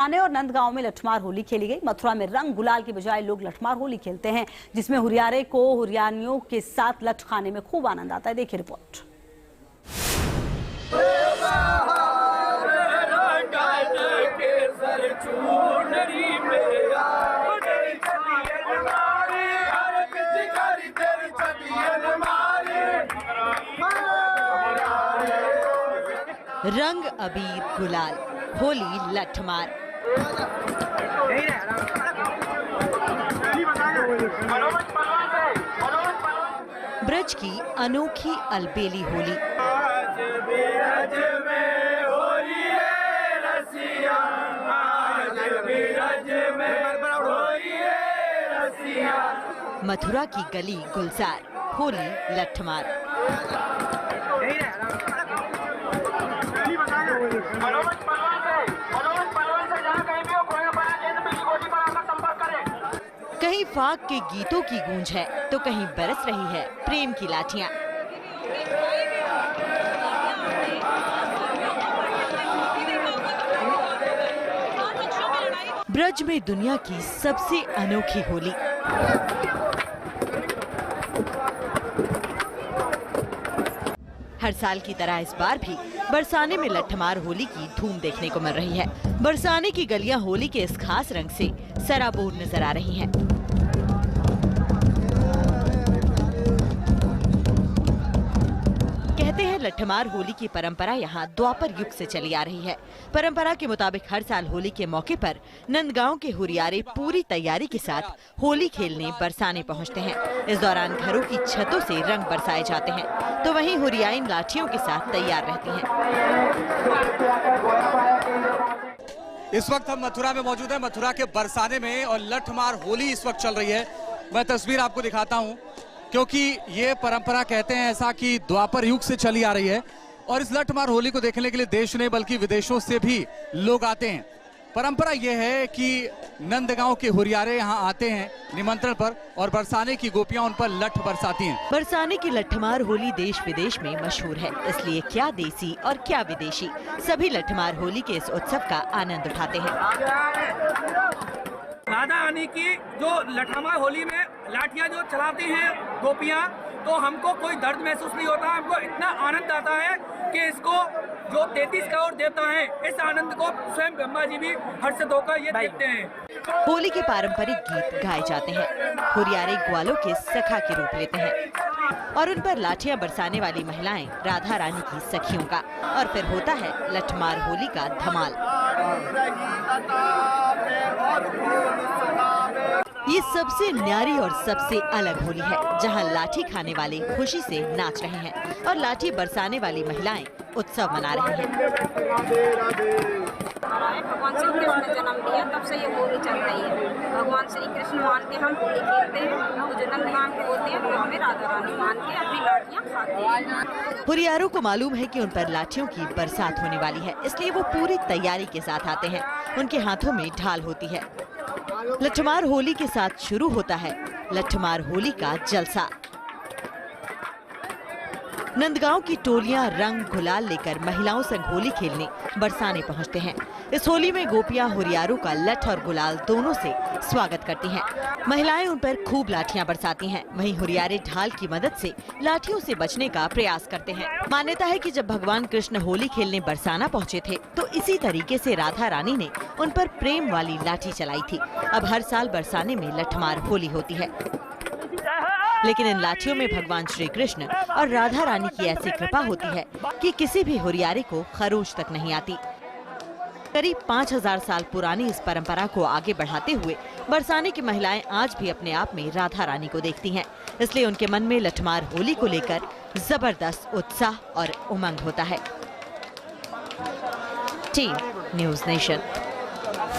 आने और नंदगांव में लठमार होली खेली गई। मथुरा में रंग गुलाल की बजाय लोग लठमार होली खेलते हैं, जिसमें हुरियारे को हुरियानियों के साथ लठ खाने में खूब आनंद आता है। देखिए रिपोर्ट। रंग अबीर गुलाल, होली लठमार। ब्रज की अनोखी अलबेली होली। मथुरा की गली गुलजार, होली लठमार। कहीं फाग के गीतों की गूंज है तो कहीं बरस रही है प्रेम की लाठियां। ब्रज में दुनिया की सबसे अनोखी होली। हर साल की तरह इस बार भी बरसाने में लठमार होली की धूम देखने को मिल रही है। बरसाने की गलियां होली के इस खास रंग से सराबोर नजर आ रही हैं। कहते हैं लठमार होली की परंपरा यहाँ द्वापर युग से चली आ रही है। परंपरा के मुताबिक हर साल होली के मौके पर नंदगांव के हुरियारे पूरी तैयारी के साथ होली खेलने बरसाने पहुँचते हैं। इस दौरान घरों की छतों से रंग बरसाए जाते हैं, तो वहीं हुरियाइन लाठियों के साथ तैयार रहती हैं। इस वक्त हम मथुरा में मौजूद हैं, मथुरा के बरसाने में, और लठमार होली इस वक्त चल रही है। मैं तस्वीर आपको दिखाता हूं, क्योंकि ये परंपरा कहते हैं ऐसा कि द्वापर युग से चली आ रही है, और इस लठमार होली को देखने के लिए देश नहीं बल्कि विदेशों से भी लोग आते हैं। परंपरा यह है कि नंदगांव के हुरियारे यहाँ आते हैं निमंत्रण पर, और बरसाने की गोपियां उन पर लठ बरसाती हैं। बरसाने की लठमार होली देश विदेश में मशहूर है, इसलिए क्या देसी और क्या विदेशी सभी लठमार होली के इस उत्सव का आनंद उठाते हैं। राधा रानी की जो लठमार होली में लाठियां जो चलाती हैं गोपियां, तो हमको कोई दर्द महसूस नहीं होता। हमको इतना आनंद आता है कि इसको जो 33 करोड़ देवता हैं, इस आनंद को स्वयं ब्रह्मा जी भी हर्षित होकर ये देखते हैं। होली के पारंपरिक गीत गाए जाते हैं। हुरियारे ग्वालों के सखा के रूप लेते हैं और उन पर लाठियां बरसाने वाली महिलाएं राधा रानी की सखियों का, और फिर होता है लठमार होली का धमाल। ये सबसे न्यारी और सबसे अलग होली है, जहां लाठी खाने वाले खुशी से नाच रहे हैं और लाठी बरसाने वाली महिलाएं उत्सव मना रही हैं। भगवान श्री कृष्ण ने जन्म लिया, तब से ये होली चल रही है। भगवान श्री कृष्ण मान के हम होली खेलते हैं, तो जो नंदगांव के होते हैं वो हमें राधा रानी मान के अपनी लाठियां खाते हैं। हुरियारों को मालूम है कि उन पर लाठियों की बरसात होने वाली है, इसलिए वो पूरी तैयारी के साथ आते हैं। उनके हाथों में ढाल होती है। लठमार होली के साथ शुरू होता है लठमार होली का जलसा। नंदगांव की टोलियां रंग गुलाल लेकर महिलाओं संग होली खेलने बरसाने पहुंचते हैं। इस होली में गोपियां हुरियारों का लठ और गुलाल दोनों से स्वागत करती हैं। महिलाएं उन पर खूब लाठियां बरसाती हैं, वहीं हुरियारे ढाल की मदद से लाठियों से बचने का प्रयास करते हैं। मान्यता है कि जब भगवान कृष्ण होली खेलने बरसाना पहुंचे थे, तो इसी तरीके से राधा रानी ने उन पर प्रेम वाली लाठी चलाई थी। अब हर साल बरसाने में लठमार होली होती है, लेकिन इन लाठियों में भगवान श्री कृष्ण और राधा रानी की ऐसी कृपा होती है कि किसी भी हुरियारे को खरोच तक नहीं आती। करीब 5000 साल पुरानी इस परंपरा को आगे बढ़ाते हुए बरसाने की महिलाएं आज भी अपने आप में राधा रानी को देखती हैं, इसलिए उनके मन में लठमार होली को लेकर जबरदस्त उत्साह और उमंग होता है। Team news nation.